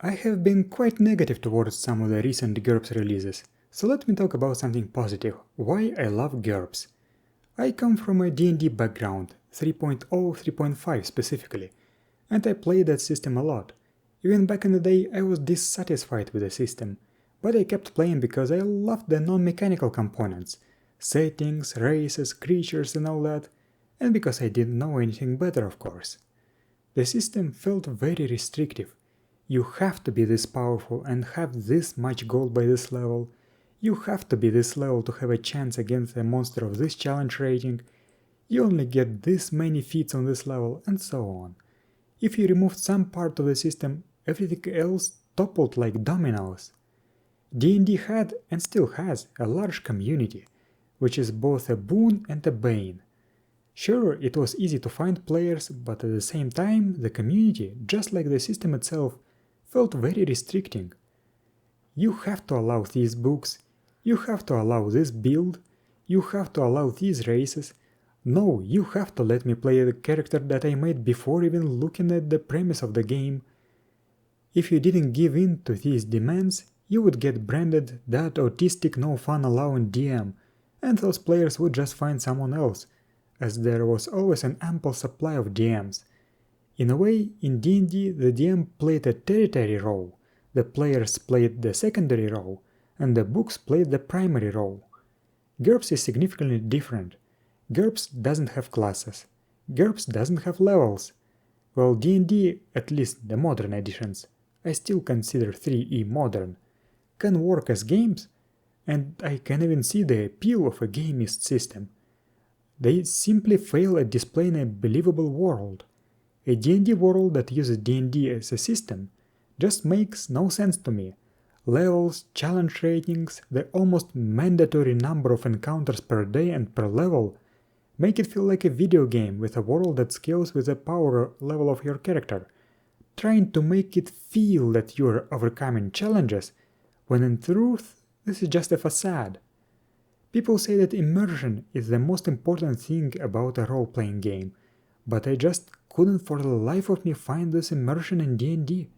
I have been quite negative towards some of the recent GURPS releases, so let me talk about something positive, why I love GURPS. I come from a D&D background, 3.0, 3.5 specifically, and I played that system a lot. Even back in the day I was dissatisfied with the system, but I kept playing because I loved the non-mechanical components, settings, races, creatures and all that, and because I didn't know anything better, of course. The system felt very restrictive. You have to be this powerful and have this much gold by this level. You have to be this level to have a chance against a monster of this challenge rating. You only get this many feats on this level, and so on. If you removed some part of the system, everything else toppled like dominoes. D&D had, and still has, a large community, which is both a boon and a bane. Sure, it was easy to find players, but at the same time, the community, just like the system itself, felt very restricting. You have to allow these books, you have to allow this build, you have to allow these races. No, you have to let me play the character that I made before even looking at the premise of the game. If you didn't give in to these demands, you would get branded that autistic no fun allowing DM, and those players would just find someone else, as there was always an ample supply of DMs. In a way, in D&D the DM played a tertiary role, the players played the secondary role, and the books played the primary role. GURPS is significantly different. GURPS doesn't have classes. GURPS doesn't have levels. Well, D&D, at least the modern editions, I still consider 3E modern, can work as games, and I can even see the appeal of a gamist system. They simply fail at displaying a believable world. A D&D world that uses D&D as a system just makes no sense to me. Levels, challenge ratings, the almost mandatory number of encounters per day and per level make it feel like a video game with a world that scales with the power level of your character, trying to make it feel that you are overcoming challenges, when in truth this is just a facade. People say that immersion is the most important thing about a role-playing game, but I just couldn't for the life of me find this immersion in D&D.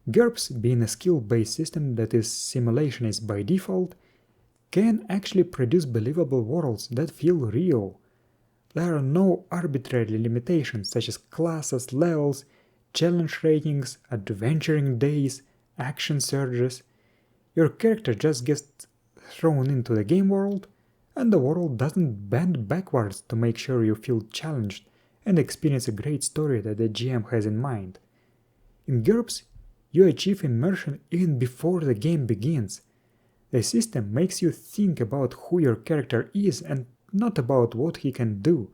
GURPS, being a skill-based system that is simulationist by default, can actually produce believable worlds that feel real. There are no arbitrary limitations such as classes, levels, challenge ratings, adventuring days, action surges. Your character just gets thrown into the game world, and the world doesn't bend backwards to make sure you feel challenged and experience a great story that the GM has in mind. In GURPS, you achieve immersion even before the game begins. The system makes you think about who your character is and not about what he can do.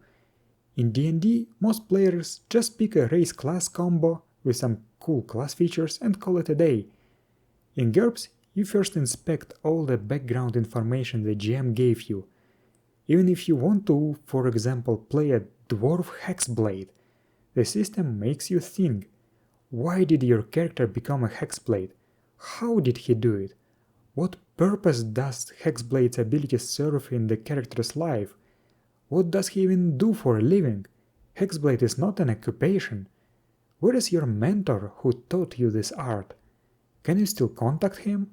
In D&D, most players just pick a race class combo with some cool class features and call it a day. In GURPS, you first inspect all the background information the GM gave you. Even if you want to, for example, play a dwarf hexblade, the system makes you think, why did your character become a hexblade? How did he do it? What purpose does hexblade's ability serve in the character's life? What does he even do for a living? Hexblade is not an occupation. Where is your mentor who taught you this art? Can you still contact him?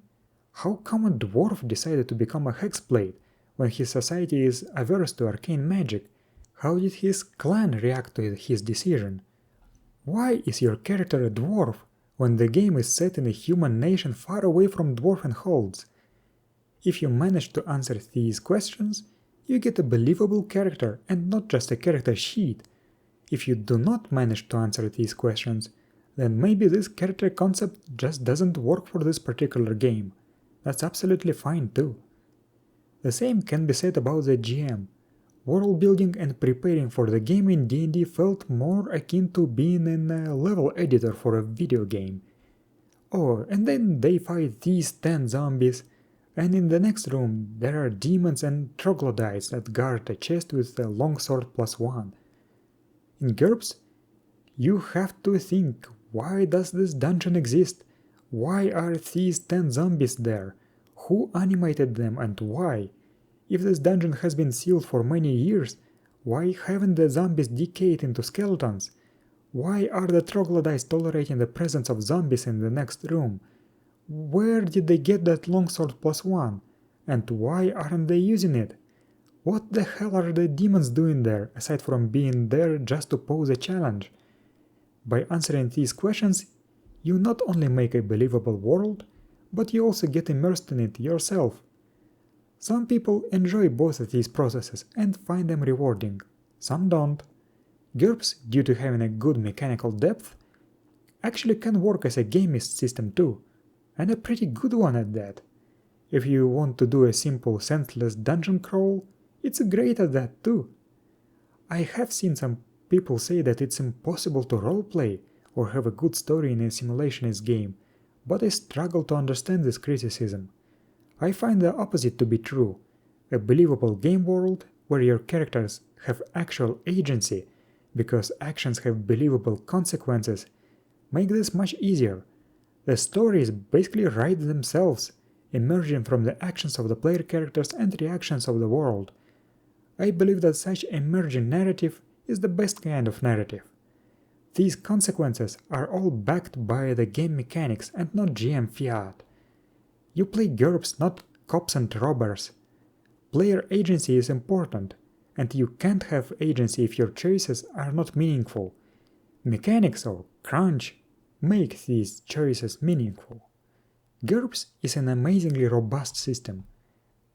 How come a dwarf decided to become a hexblade when his society is averse to arcane magic? How did his clan react to his decision? Why is your character a dwarf when the game is set in a human nation far away from dwarven holds? If you manage to answer these questions, you get a believable character and not just a character sheet. If you do not manage to answer these questions, then maybe this character concept just doesn't work for this particular game. That's absolutely fine too. The same can be said about the GM. World building and preparing for the game in D&D felt more akin to being in a level editor for a video game. Oh, and then they fight these 10 zombies, and in the next room there are demons and troglodytes that guard a chest with a longsword +1. In GURPS, you have to think, why does this dungeon exist? Why are these 10 zombies there? Who animated them and why? If this dungeon has been sealed for many years, why haven't the zombies decayed into skeletons? Why are the troglodytes tolerating the presence of zombies in the next room? Where did they get that longsword +1? And why aren't they using it? What the hell are the demons doing there, aside from being there just to pose a challenge? By answering these questions, you not only make a believable world, but you also get immersed in it yourself. Some people enjoy both of these processes and find them rewarding, some don't. GURPS, due to having a good mechanical depth, actually can work as a gamist system too, and a pretty good one at that. If you want to do a simple senseless dungeon crawl, it's great at that too. I have seen some people say that it's impossible to roleplay or have a good story in a simulationist game, but I struggle to understand this criticism. I find the opposite to be true. A believable game world where your characters have actual agency, because actions have believable consequences, make this much easier. The stories basically write themselves, emerging from the actions of the player characters and reactions of the world. I believe that such emerging narrative is the best kind of narrative. These consequences are all backed by the game mechanics and not GM fiat. You play GURPS, not cops and robbers. Player agency is important, and you can't have agency if your choices are not meaningful. Mechanics or crunch make these choices meaningful. GURPS is an amazingly robust system.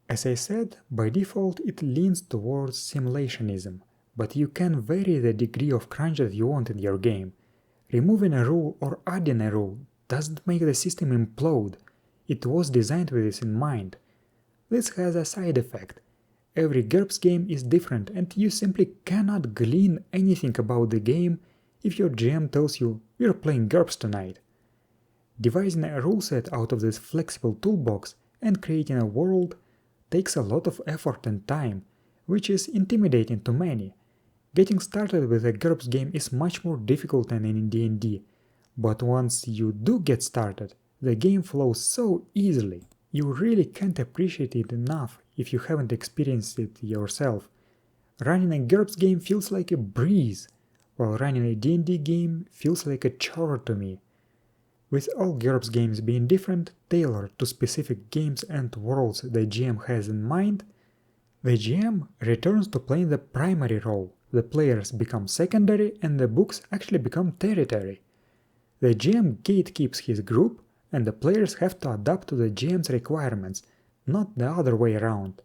As I said, by default it leans towards simulationism, but you can vary the degree of crunch that you want in your game. Removing a rule or adding a rule doesn't make the system implode. It was designed with this in mind. This has a side effect. Every GURPS game is different and you simply cannot glean anything about the game if your GM tells you you're playing GURPS tonight. Devising a rule set out of this flexible toolbox and creating a world takes a lot of effort and time, which is intimidating to many. Getting started with a GURPS game is much more difficult than in D&D, but once you do get started, the game flows so easily. You really can't appreciate it enough if you haven't experienced it yourself. Running a GURPS game feels like a breeze, while running a D&D game feels like a chore to me. With all GURPS games being different, tailored to specific games and worlds the GM has in mind, the GM returns to playing the primary role, the players become secondary and the books actually become territory. The GM gatekeeps his group, and the players have to adapt to the GM's requirements, not the other way around.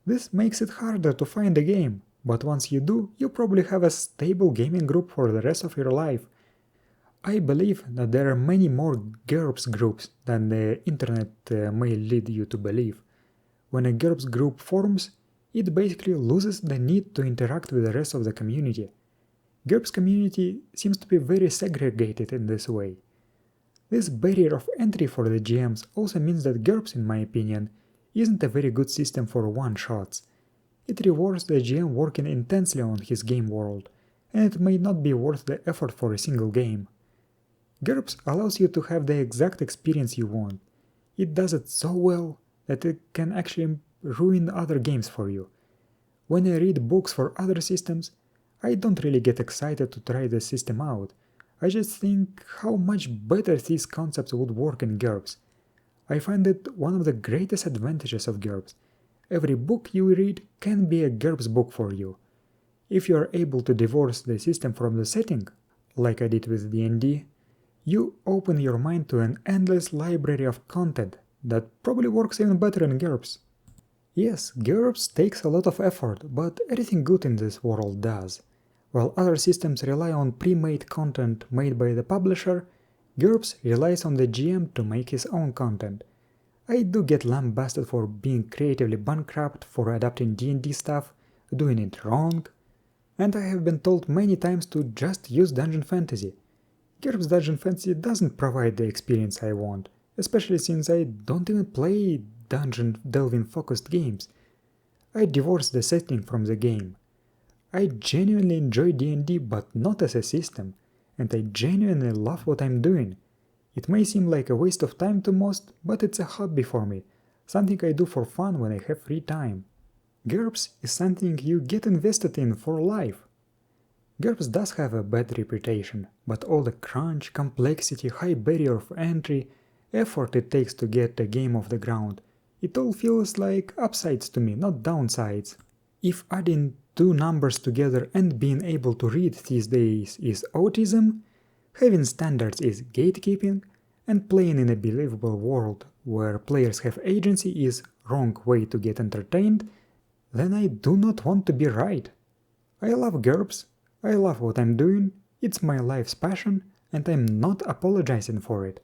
This makes it harder to find a game, but once you do, you probably have a stable gaming group for the rest of your life. I believe that there are many more GURPS groups than the internet may lead you to believe. When a GURPS group forms, it basically loses the need to interact with the rest of the community. GURPS community seems to be very segregated in this way. This barrier of entry for the GMs also means that GURPS, in my opinion, isn't a very good system for one-shots. It rewards the GM working intensely on his game world, and it may not be worth the effort for a single game. GURPS allows you to have the exact experience you want. It does it so well that it can actually ruin other games for you. When I read books for other systems, I don't really get excited to try the system out. I just think how much better these concepts would work in GURPS. I find it one of the greatest advantages of GURPS. Every book you read can be a GURPS book for you. If you are able to divorce the system from the setting, like I did with D&D, you open your mind to an endless library of content that probably works even better in GURPS. Yes, GURPS takes a lot of effort, but everything good in this world does. While other systems rely on pre-made content made by the publisher, GURPS relies on the GM to make his own content. I do get lambasted for being creatively bankrupt, for adapting D&D stuff, doing it wrong, and I have been told many times to just use Dungeon Fantasy. GURPS Dungeon Fantasy doesn't provide the experience I want, especially since I don't even play dungeon delving focused games. I divorce the setting from the game. I genuinely enjoy D&D, but not as a system, and I genuinely love what I'm doing. It may seem like a waste of time to most, but it's a hobby for me, something I do for fun when I have free time. GURPS is something you get invested in for life. GURPS does have a bad reputation, but all the crunch, complexity, high barrier of entry, effort it takes to get a game off the ground, it all feels like upsides to me, not downsides. If adding two numbers together and being able to read these days is autism, having standards is gatekeeping, and playing in a believable world where players have agency is wrong way to get entertained, then I do not want to be right. I love GURPS, I love what I'm doing, it's my life's passion, and I'm not apologizing for it.